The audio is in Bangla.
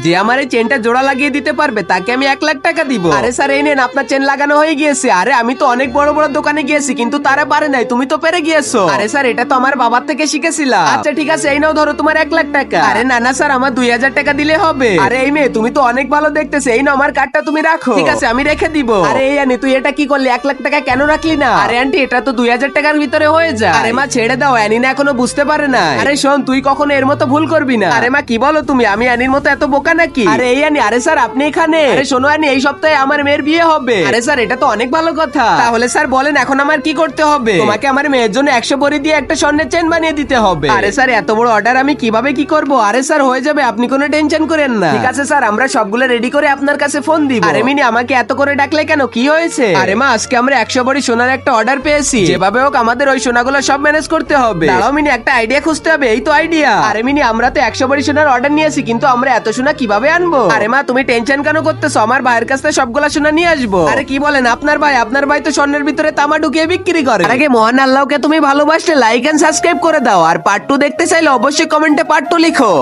যে আমার এই চেনটা জোড়া লাগিয়ে দিতে পারবে তাকে আমি 1 লাখ টাকা দিব। আরে স্যার এই নেন, আপনার চেন লাগানো হয়ে গিয়েছে। আরে আমি তো অনেক বড় বড় দোকানে গিয়েছি কিন্তু তারা পারে নাই, তুমি তো পেরে গিয়েছো। আরে স্যার এটা তো আমার বাবার থেকে শিখেছিলাম। আচ্ছা ঠিক আছে, এই নাও ধরো তোমার 1 লাখ টাকা। আরে না না স্যার, আমার 2000 টাকা দিলে হবে। আরে এই মেয়ে, তুমি তো অনেক ভালো দেখতেছে, এই নাও আমার কার্ডটা তুমি রাখো। ঠিক আছে আমি রেখে দিব। আরে এই আনি, তুই এটা কি করলি? 1 লাখ টাকা কেন রাখলি না? আরে আন্টি এটা তো 2000 টাকার ভিতরে হয়ে যায়। আরে মা ছেড়ে দাও, অ্যানি না এখনো বুঝতে পারে না। আরে শোন, তুই কখনো এর মতো ভুল করবি না। আরে মা কি বলো তুমি, আমি অ্যানির মতো এত বোকা নাকি? আরে এই আনি, আরে স্যার আপনি এখানে? আরে শোনো অ্যানি, এই সপ্তাহে আমার মেয়ের বিয়ে হবে। আরে স্যার এটা তো অনেক ভালো কথা। তাহলে স্যার বলেন এখন আমার কি করতে হবে? তোমাকে আমার মেয়ের জন্য 100 ভরি দিয়ে একটা স্বর্ণের চেন বানিয়ে দিতে হবে। আরে স্যার এত বড় অর্ডার আমি কিভাবে কি করব? আরে স্যার হয়ে যাবে, আপনি কোনো টেনশন করেন না। ঠিক আছে স্যার, আমরা সবগুলো রেডি করে আপনার কাছে ফোন দিব। আরে মিনি আমাকে এত করে ডাকলে কেন, কি হয়েছে? আরে মা আজকে আমরা 100 ভরি সোনার একটা অর্ডার পেয়েছি, যেভাবে হোক আমাদের ওই সোনাগুলো সব ম্যানেজ করতে হবে। দাঁড়াও মিনি, একটা আইডিয়া খুঁজতে হবে। এই তো আইডিয়া। আরে মিনি আমরা তো 100 ভরি সোনার অর্ডার নিয়েছি, কিন্তু আমরা এত সোনা কিভাবে আনবো? আরে মা তুমি টেনশন কেন করতেছো? আমার ভাইয়ের কাছ থেকে সবগুলা সোনা নিয়ে আসবো। আরে কি বলেন, আপনার ভাই তো স্বর্ণের ভিতরে তামা ঢুকিয়ে বিক্রি করে। আগে মহান আল্লাহকে তুমি ভালোবাসলে লাইক এন্ড সাবস্ক্রাইব করে দাও, আর পার্ট 2 দেখতে চাইলে অবশ্যই কমেন্টে পার্ট 2 লিখো।